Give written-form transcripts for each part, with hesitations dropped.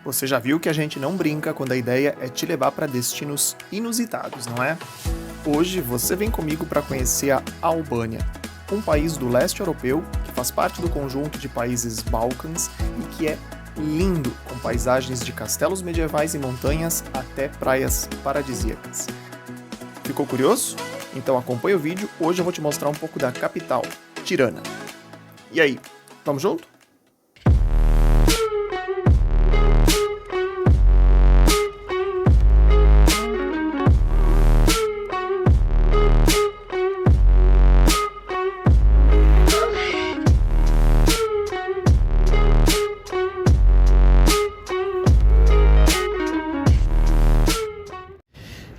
Você já viu que a gente não brinca quando a ideia é te levar para destinos inusitados, não é? Hoje você vem comigo para conhecer a Albânia, um país do leste europeu que faz parte do conjunto de países Balcãs e que é lindo, com paisagens de castelos medievais e montanhas até praias paradisíacas. Ficou curioso? Então acompanha o vídeo, hoje eu vou te mostrar um pouco da capital, Tirana. E aí, vamos junto?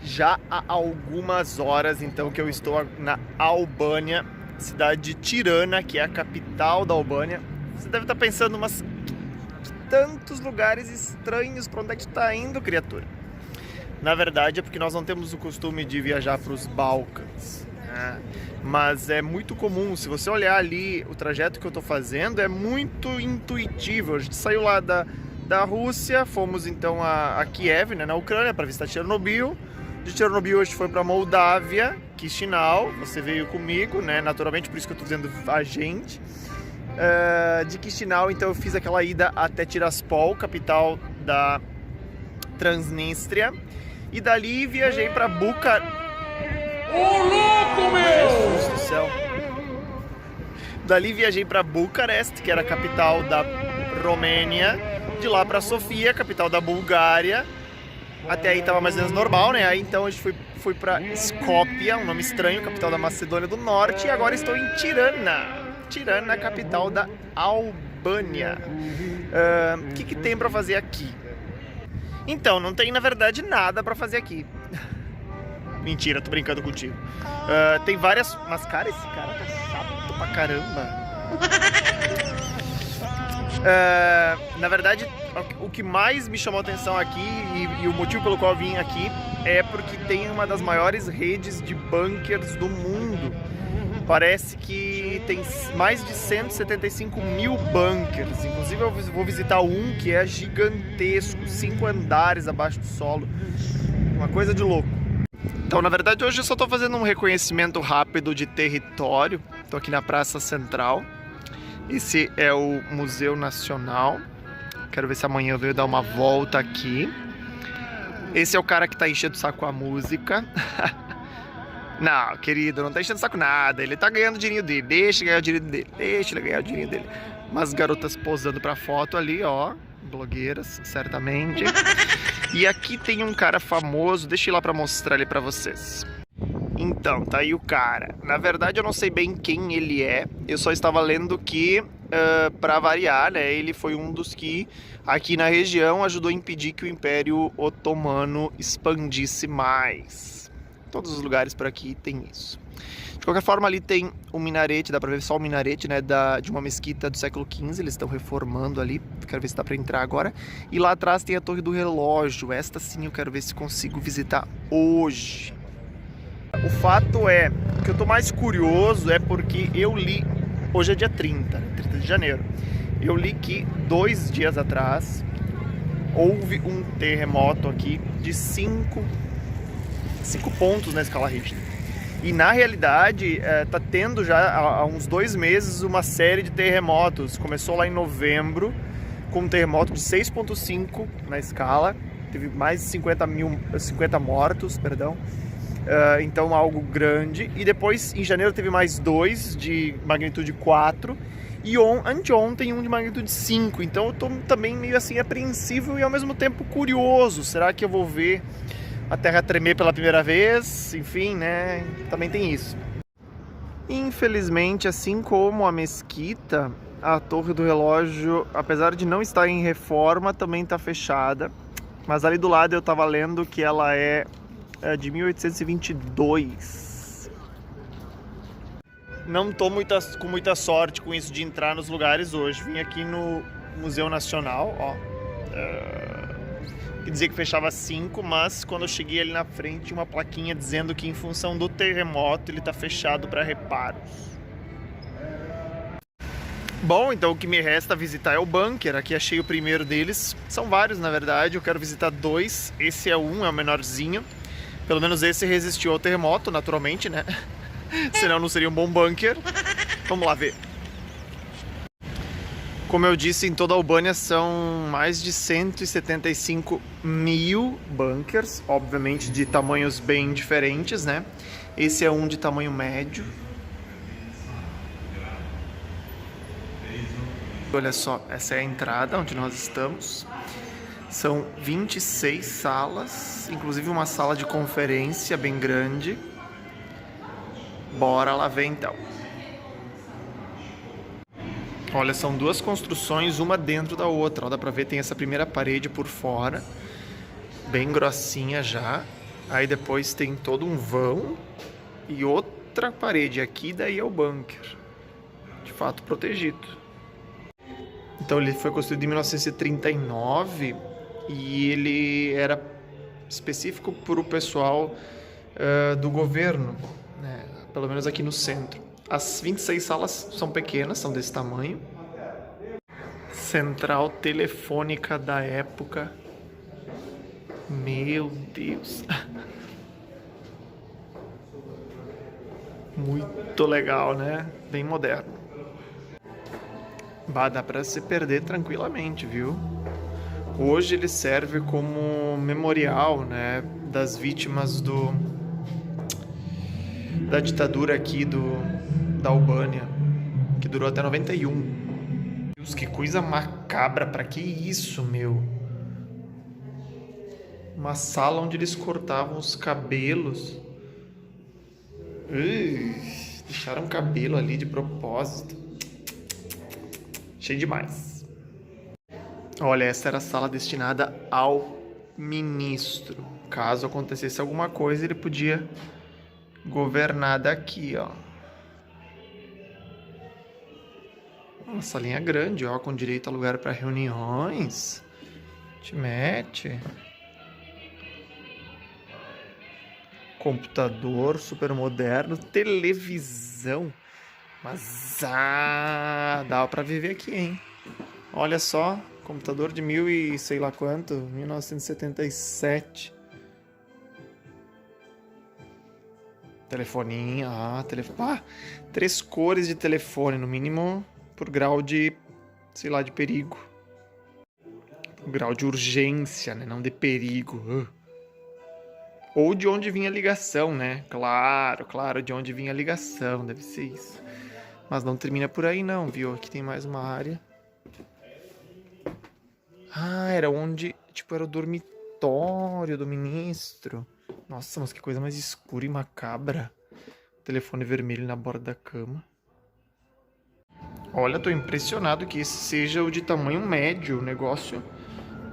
Já há algumas horas, então, que eu estou na Albânia, cidade de Tirana, que é a capital da Albânia. Você deve estar pensando, mas que tantos lugares estranhos, para onde é que tu está indo, criatura? Na verdade é porque nós não temos o costume de viajar para os Balcãs, né? Mas é muito comum, se você olhar ali o trajeto que eu estou fazendo, é muito intuitivo. A gente saiu lá da Rússia, fomos então a Kiev, né, na Ucrânia, para visitar Chernobyl. De Chernobyl a gente foi para Moldávia, Chisinau, você veio comigo, né? Naturalmente, por isso que eu estou dizendo a gente. De Chisinau, então eu fiz aquela ida até Tiraspol, capital da Transnistria, e dali viajei para Bucareste. Ô louco, meu! Meu Deus do céu! Dali viajei para Bucareste, que era a capital da Romênia, de lá para Sofia, capital da Bulgária. Até aí tava mais ou menos normal, né? Aí então a gente fui pra Skopje, um nome estranho, capital da Macedônia do Norte. E agora estou em Tirana. Tirana, capital da Albânia. O que tem pra fazer aqui? Então, não tem na verdade nada pra fazer aqui. Mentira, tô brincando contigo. Tem várias... Mas cara, esse cara tá chato pra caramba. Na verdade, o que mais me chamou a atenção aqui e o motivo pelo qual eu vim aqui é porque tem uma das maiores redes de bunkers do mundo. Parece que tem mais de 175 mil bunkers. Inclusive eu vou visitar um que é gigantesco, 5 andares abaixo do solo. Uma coisa de louco. Então, na verdade, hoje eu só estou fazendo um reconhecimento rápido de território. Estou aqui na Praça Central. Esse é o Museu Nacional. Quero ver se amanhã eu venho dar uma volta aqui. Esse é o cara que tá enchendo o saco com a música. Não, querido, não tá enchendo o saco nada. Ele tá ganhando o dinheirinho dele. Deixa ele ganhar o dinheirinho dele. Deixa ele ganhar o dinheirinho dele. Umas garotas posando pra foto ali, ó. Blogueiras, certamente. E aqui tem um cara famoso. Deixa eu ir lá pra mostrar ele pra vocês. Então, tá aí o cara. Na verdade, eu não sei bem quem ele é. Eu só estava lendo que, para variar, né, ele foi um dos que, aqui na região, ajudou a impedir que o Império Otomano expandisse mais. Todos os lugares por aqui tem isso. De qualquer forma, ali tem um minarete, dá pra ver só o minarete, né, de uma mesquita do século XV. Eles estão reformando ali. Quero ver se dá pra entrar agora. E lá atrás tem a Torre do Relógio. Esta sim eu quero ver se consigo visitar hoje. O fato é que eu tô mais curioso é porque eu li, hoje é dia 30 de janeiro, eu li que 2 dias atrás houve um terremoto aqui de 5 pontos na escala Richter. E na realidade tá tendo já há uns 2 meses uma série de terremotos. Começou lá em novembro com um terremoto de 6,5 na escala, teve mais de 50 mortos, perdão. Então algo grande, e depois em janeiro teve mais 2 de magnitude 4 e anteontem um de magnitude 5, então eu tô também meio assim apreensivo e ao mesmo tempo curioso. Será que eu vou ver a Terra tremer pela primeira vez? Enfim, né, também tem isso. Infelizmente, assim como a mesquita, a Torre do Relógio, apesar de não estar em reforma, também está fechada, mas ali do lado eu tava lendo que ela é de 1822. Não tô com muita sorte com isso de entrar nos lugares hoje. Vim aqui no Museu Nacional, ó. Que dizia que fechava às 5, mas quando eu cheguei ali na frente tinha uma plaquinha dizendo que em função do terremoto ele tá fechado para reparos. Bom, então o que me resta visitar é o bunker. Aqui achei o primeiro deles. São vários, na verdade. Eu quero visitar 2. Esse é um, é o menorzinho. Pelo menos esse resistiu ao terremoto, naturalmente, né? Senão não seria um bom bunker. Vamos lá ver. Como eu disse, em toda a Albânia são mais de 175 mil bunkers. Obviamente de tamanhos bem diferentes, né? Esse é um de tamanho médio. Olha só, essa é a entrada onde nós estamos. São 26 salas, inclusive uma sala de conferência bem grande. Bora lá ver então. Olha, são duas construções, uma dentro da outra. Ó, dá pra ver, tem essa primeira parede por fora, bem grossinha já. Aí depois tem todo um vão e outra parede. Aqui daí é o bunker, de fato protegido. Então ele foi construído em 1939 e ele era específico para o pessoal do governo, né? Pelo menos aqui no centro. As 26 salas são pequenas, são desse tamanho. Central telefônica da época. Meu Deus. Muito legal, né? Bem moderno. Bah, dá pra se perder tranquilamente, viu? Hoje ele serve como memorial, né, das vítimas da ditadura aqui da Albânia, que durou até 91. Deus, que coisa macabra, pra que isso, meu? Uma sala onde eles cortavam os cabelos. Deixaram o cabelo ali de propósito. Cheio demais. Olha, essa era a sala destinada ao ministro. Caso acontecesse alguma coisa, ele podia governar daqui, ó. Uma salinha grande, ó, com direito a lugar para reuniões. Te mete. Computador super moderno, televisão. Mas dá pra viver aqui, hein? Olha só, computador de mil e sei lá quanto, 1977. Telefoninho, telefone. 3 cores de telefone, no mínimo por grau de, sei lá, de perigo. Por grau de urgência, né? Não de perigo. Ou de onde vinha a ligação, né? Claro, de onde vinha a ligação, deve ser isso. Mas não termina por aí não, viu? Aqui tem mais uma área. Era onde, tipo, era o dormitório do ministro. Nossa, mas que coisa mais escura e macabra. Telefone vermelho na borda da cama. Olha, tô impressionado que esse seja o de tamanho médio. O negócio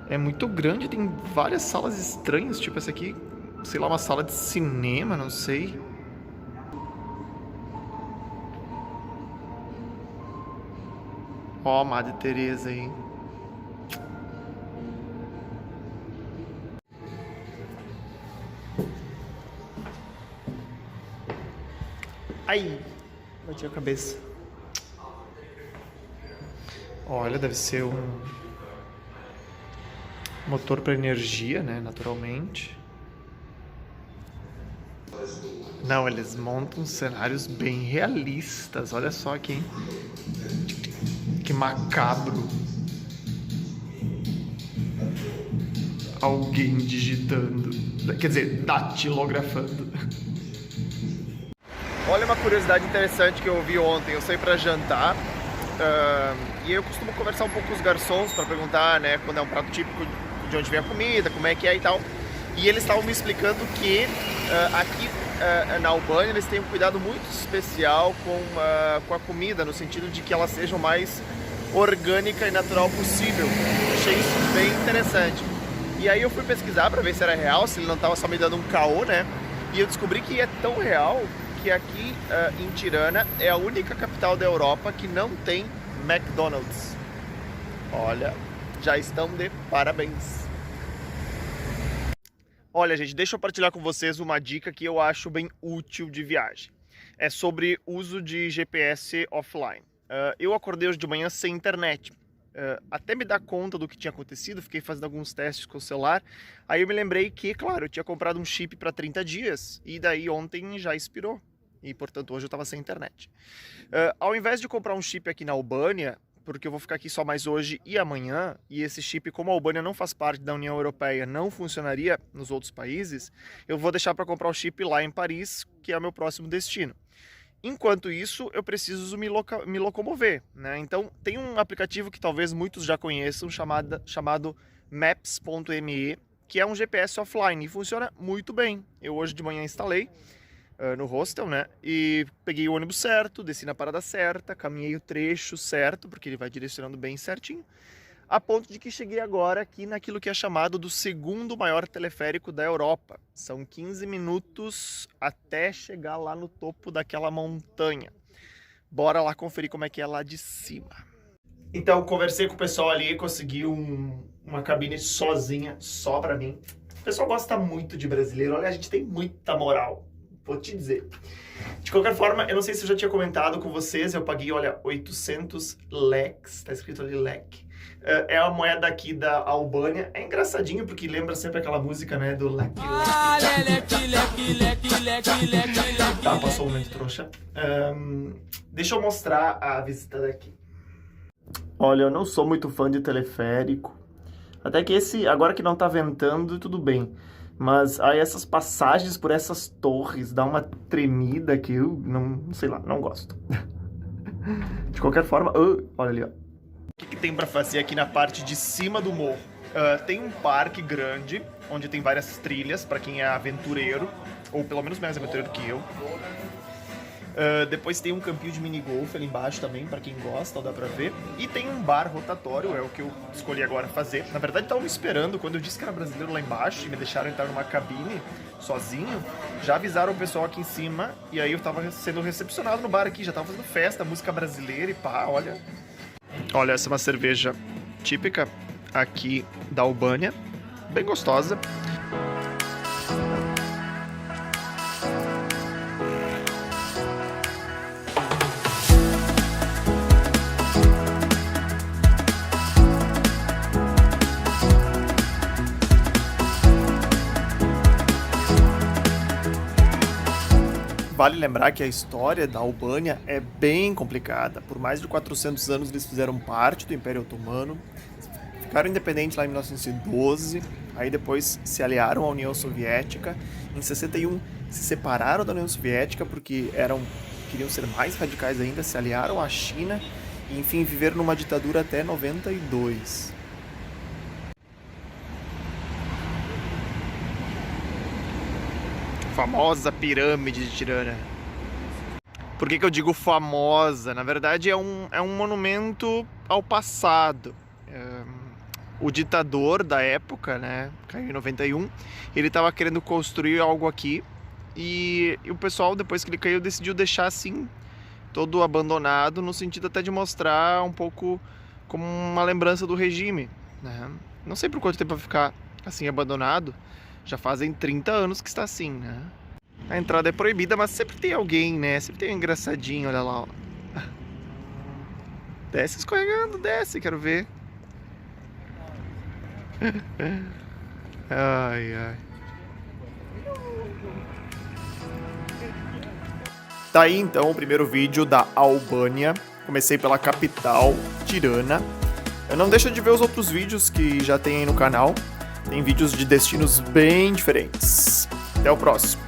é muito grande, tem várias salas estranhas, tipo essa aqui, sei lá, uma sala de cinema, não sei. Ó, Madre Teresa aí. Ai, bati a cabeça. Olha, deve ser um motor para energia, né? Naturalmente. Não, eles montam cenários bem realistas. Olha só aqui, hein? Que macabro. Alguém digitando. Quer dizer, datilografando. Olha uma curiosidade interessante que eu ouvi ontem. Eu saí pra jantar e eu costumo conversar um pouco com os garçons para perguntar, né, quando é um prato típico, de onde vem a comida, como é que é e tal. E eles estavam me explicando que aqui na Albânia eles têm um cuidado muito especial com a comida, no sentido de que ela seja o mais orgânica e natural possível. Achei isso bem interessante. E aí eu fui pesquisar para ver se era real, se ele não estava só me dando um caô, né? E eu descobri que é tão real que aqui em Tirana é a única capital da Europa que não tem McDonald's. Olha, já estão de parabéns. Olha, gente, deixa eu partilhar com vocês uma dica que eu acho bem útil de viagem. É sobre uso de GPS offline. eu acordei hoje de manhã sem internet. Até me dar conta do que tinha acontecido, fiquei fazendo alguns testes com o celular. Aí eu me lembrei que, claro, eu tinha comprado um chip para 30 dias e daí ontem já expirou. E, portanto, hoje eu estava sem internet. Ao invés de comprar um chip aqui na Albânia, porque eu vou ficar aqui só mais hoje e amanhã, e esse chip, como a Albânia não faz parte da União Europeia, não funcionaria nos outros países, eu vou deixar para comprar o chip lá em Paris, que é o meu próximo destino. Enquanto isso, eu preciso me locomover, né? Então, tem um aplicativo que talvez muitos já conheçam, chamado Maps.me, que é um GPS offline e funciona muito bem. Eu hoje de manhã instalei no hostel, né? E peguei o ônibus certo, desci na parada certa, caminhei o trecho certo, porque ele vai direcionando bem certinho, a ponto de que cheguei agora aqui naquilo que é chamado do segundo maior teleférico da Europa. São 15 minutos até chegar lá no topo daquela montanha. Bora lá conferir como é que é lá de cima. Então, conversei com o pessoal ali, consegui uma cabine sozinha, só pra mim. O pessoal gosta muito de brasileiro, olha, a gente tem muita moral, vou te dizer. De qualquer forma, eu não sei se eu já tinha comentado com vocês, eu paguei, olha, 800 leques, tá escrito ali leque. É a moeda aqui da Albânia. É engraçadinho porque lembra sempre aquela música, né, do leque. Tá, passou um momento trouxa. Deixa eu mostrar a visita daqui. Olha, eu não sou muito fã de teleférico. Até que esse, agora que não tá ventando, tudo bem. Mas aí essas passagens por essas torres dá uma tremida que eu não sei lá, não gosto. De qualquer forma, olha ali, ó. O que tem pra fazer aqui na parte de cima do morro? Tem um parque grande, onde tem várias trilhas pra quem é aventureiro, ou pelo menos mais aventureiro que eu. Depois tem um campinho de minigolf ali embaixo também, pra quem gosta, dá pra ver. E tem um bar rotatório, é o que eu escolhi agora fazer. Na verdade, estavam me esperando, quando eu disse que era brasileiro lá embaixo e me deixaram entrar numa cabine sozinho, já avisaram o pessoal aqui em cima, e aí eu tava sendo recepcionado no bar aqui, já tava fazendo festa, música brasileira e pá, olha. Olha, essa é uma cerveja típica aqui da Albânia, bem gostosa. Vale lembrar que a história da Albânia é bem complicada. Por mais de 400 anos eles fizeram parte do Império Otomano, ficaram independentes lá em 1912, aí depois se aliaram à União Soviética. Em 61 se separaram da União Soviética porque queriam ser mais radicais ainda, se aliaram à China e enfim viveram numa ditadura até 92. Famosa pirâmide de Tirana. Por que eu digo famosa? Na verdade é um monumento ao passado. O ditador da época, né, caiu em 91, ele estava querendo construir algo aqui e o pessoal, depois que ele caiu, decidiu deixar assim, todo abandonado, no sentido até de mostrar um pouco como uma lembrança do regime, né? Não sei por quanto tempo vai ficar assim abandonado. Já fazem 30 anos que está assim, né? A entrada é proibida, mas sempre tem alguém, né? Sempre tem um engraçadinho, olha lá, ó. Desce escorregando, desce, quero ver. Ai, ai. Tá aí então o primeiro vídeo da Albânia. Comecei pela capital, Tirana. Não deixa de ver os outros vídeos que já tem aí no canal. Tem vídeos de destinos bem diferentes. Até o próximo.